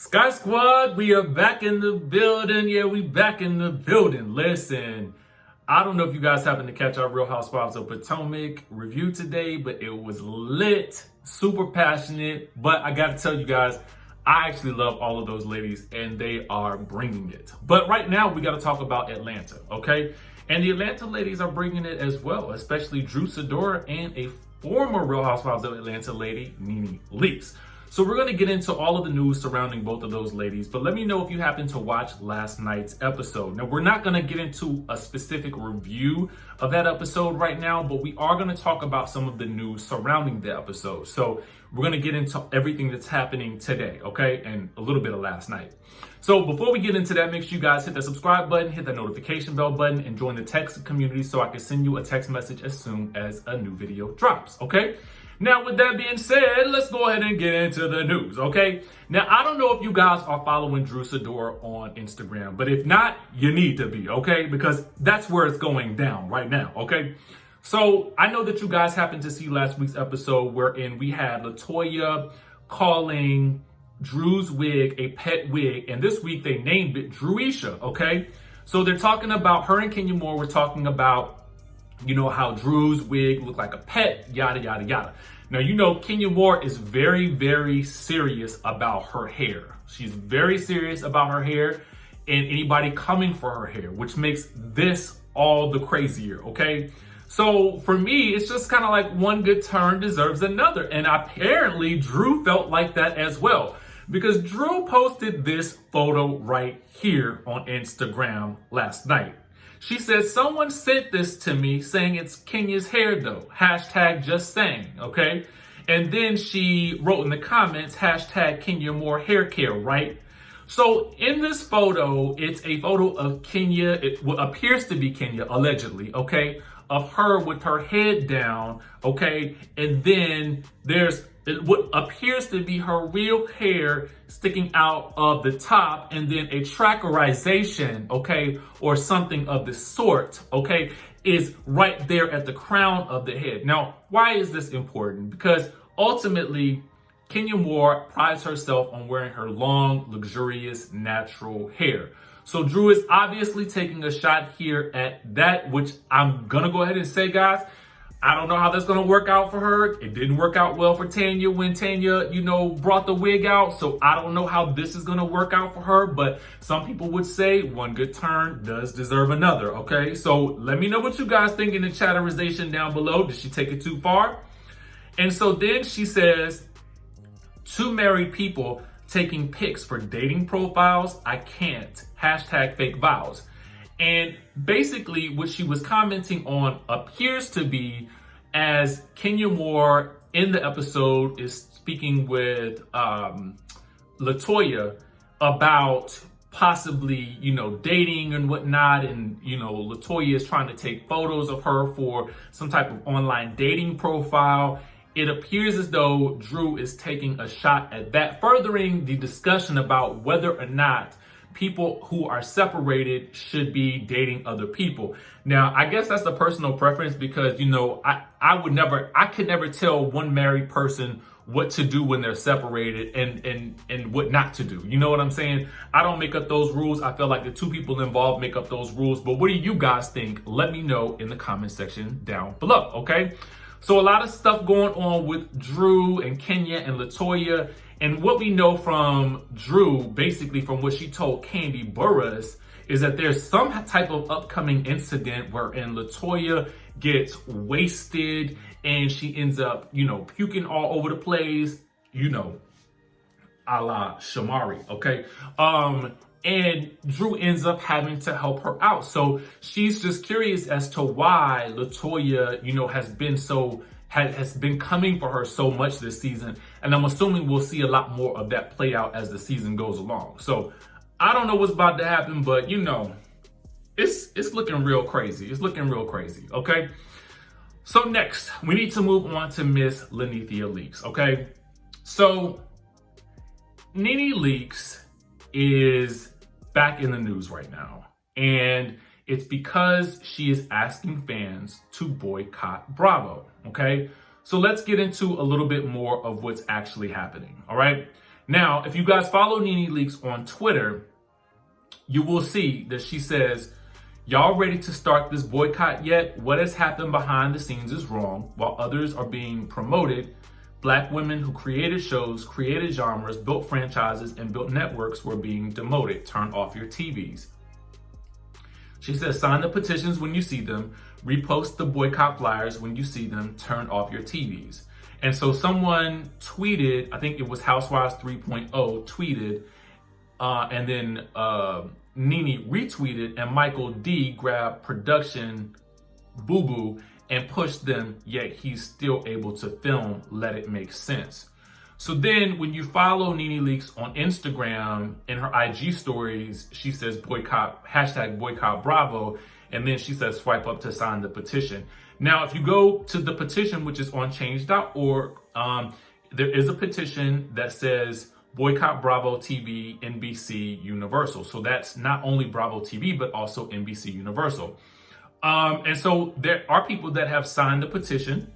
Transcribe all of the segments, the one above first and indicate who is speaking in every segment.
Speaker 1: Skye Squad, we are back in the building. Yeah, we back in the building. Listen, I don't know if you guys happened to catch our Real Housewives of Potomac review today, but it was lit, super passionate. But I got to tell you guys, I actually love all of those ladies and they are bringing it. But right now, we got to talk about Atlanta, okay? And the Atlanta ladies are bringing it as well, especially Sidora and a former Real Housewives of Atlanta lady, Nene Leakes. So we're going to get into all of the news surrounding both of those ladies, but let me know if you happened to watch last night's episode. Now, we're not going to get into a specific review of that episode right now, but we are going to talk about some of the news surrounding the episode. So we're going to get into everything that's happening today, okay? And a little bit of last night. So before we get into that, make sure you guys hit the subscribe button, hit that notification bell button, and join the text community so I can send you a text message as soon as a new video drops, okay? Now, with that being said, let's go ahead and get into the news, okay? Now, I don't know if you guys are following Sidora on Instagram, but if not, you need to be, okay? Because that's where it's going down right now, okay? So I know that you guys happened to see last week's episode wherein we had LaToya calling Drew's wig a pet wig, and this week they named it Drewisha, okay? So they're talking about, her and Kenya Moore were talking about, you know, how Drew's wig looked like a pet, yada, yada, yada. Now, you know, Kenya Moore is very, very serious about her hair. She's very serious about her hair and anybody coming for her hair, which makes this all the crazier, okay? So for me, it's just kind of like one good turn deserves another. And apparently Drew felt like that as well, because Drew posted this photo right here on Instagram last night. She said, someone sent this to me saying it's Kenya's hair though. Hashtag just saying, okay? And then she wrote in the comments, hashtag Kenya Moore hair care, right? So in this photo, it's a photo of Kenya. It appears to be Kenya, allegedly, okay? Of her with her head down, okay? And then there's what appears to be her real hair sticking out of the top, and then a trackerization, okay, or something of the sort, okay, is right there at the crown of the head. Now, why is this important? Because ultimately, Kenya Moore prides herself on wearing her long, luxurious, natural hair. So Drew is obviously taking a shot here at that, which I'm gonna go ahead and say, guys, I don't know how that's going to work out for her. It didn't work out well for Tanya when Tanya, you know, brought the wig out. So I don't know how this is going to work out for her. But some people would say one good turn does deserve another. Okay, so let me know what you guys think in the chatterization down below. Did she take it too far? And so then she says, two married people taking pics for dating profiles. I can't. Hashtag fake vows. And basically what she was commenting on appears to be as Kenya Moore in the episode is speaking with LaToya about possibly, you know, dating and whatnot. And, you know, LaToya is trying to take photos of her for some type of online dating profile. It appears as though Drew is taking a shot at that, furthering the discussion about whether or not people who are separated should be dating other people. Now, I guess that's a personal preference because, you know, I could never tell one married person what to do when they're separated and what not to do. You know what I'm saying? I don't make up those rules. I feel like the two people involved make up those rules. But what do you guys think? Let me know in the comment section down below, okay? So a lot of stuff going on with Drew and Kenya and LaToya. And what we know from Drew, basically from what she told Kandi Burruss, is that there's some type of upcoming incident wherein LaToya gets wasted and she ends up, you know, puking all over the place, you know, a la Shamari, okay? And Drew ends up having to help her out. So she's just curious as to why LaToya, you know, has been coming for her so much this season. And I'm assuming we'll see a lot more of that play out as the season goes along. So I don't know what's about to happen, but you know, it's looking real crazy. It's looking real crazy, okay? So next, we need to move on to Miss Lanithia Leakes, okay? So Nene Leakes is back in the news right now. And it's because she is asking fans to boycott Bravo, okay? So let's get into a little bit more of what's actually happening, all right? Now, if you guys follow Nene Leakes on Twitter, you will see that she says, y'all ready to start this boycott yet? What has happened behind the scenes is wrong. While others are being promoted, Black women who created shows, created genres, built franchises, and built networks were being demoted. Turn off your TVs. She says, sign the petitions when you see them. Repost the boycott flyers when you see them. Turn off your TVs. And so someone tweeted, I think it was Housewives 3.0 tweeted, and then Nene retweeted, and Michael D grabbed production boo-boo and pushed them, yet he's still able to film Let It Make Sense. So then when you follow Nene Leakes on Instagram, in her IG stories, she says boycott, hashtag boycott Bravo, and then she says swipe up to sign the petition. Now, if you go to the petition, which is on change.org, there is a petition that says boycott Bravo TV, NBC Universal. So that's not only Bravo TV, but also NBC Universal. And so there are people that have signed the petition,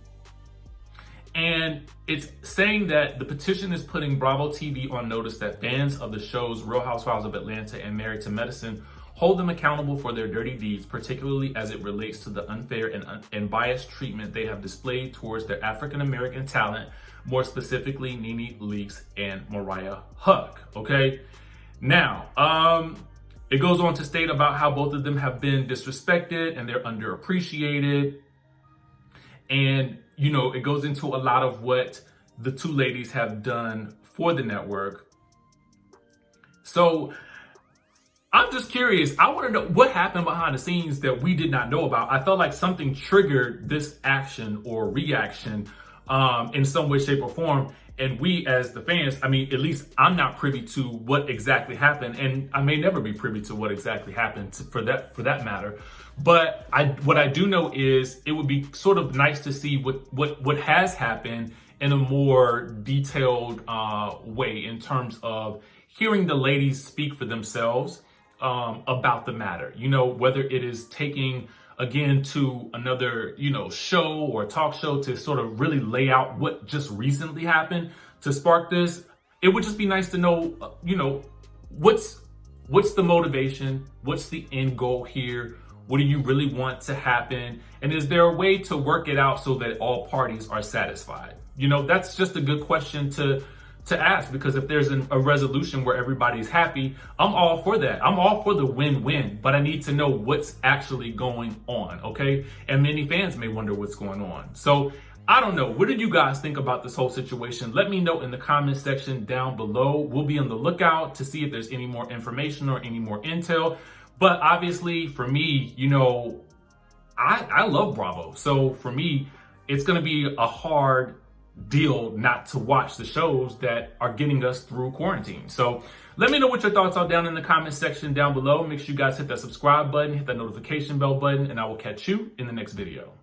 Speaker 1: and it's saying that the petition is putting Bravo TV on notice that fans of the shows Real Housewives of Atlanta and Married to Medicine hold them accountable for their dirty deeds, particularly as it relates to the unfair and biased treatment they have displayed towards their African-American talent, more specifically Nene Leakes and Mariah Huq. Okay, now it goes on to state about how both of them have been disrespected and they're underappreciated. And, you know, it goes into a lot of what the two ladies have done for the network. So I'm just curious. I want to know what happened behind the scenes that we did not know about. I felt like something triggered this action or reaction in some way, shape, or form. And we, as the fans, I mean, at least I'm not privy to what exactly happened, and I may never be privy to what exactly happened for that matter. But what I do know is it would be sort of nice to see what has happened in a more detailed way, in terms of hearing the ladies speak for themselves about the matter. You know, whether it is taking again to another, you know, show or talk show to sort of really lay out what just recently happened to spark this. It would just be nice to know, you know, what's the motivation? What's the end goal here? What do you really want to happen? And is there a way to work it out so that all parties are satisfied? You know, that's just a good question to ask, because if there's a resolution where everybody's happy, I'm all for that. I'm all for the win-win, but I need to know what's actually going on, okay? And many fans may wonder what's going on. So I don't know. What did you guys think about this whole situation? Let me know in the comment section down below. We'll be on the lookout to see if there's any more information or any more intel. But obviously for me, you know, I love Bravo. So for me, it's going to be a hard deal not to watch the shows that are getting us through quarantine. So let me know what your thoughts are down in the comment section down below. Make sure you guys hit that subscribe button, hit that notification bell button, and I will catch you in the next video.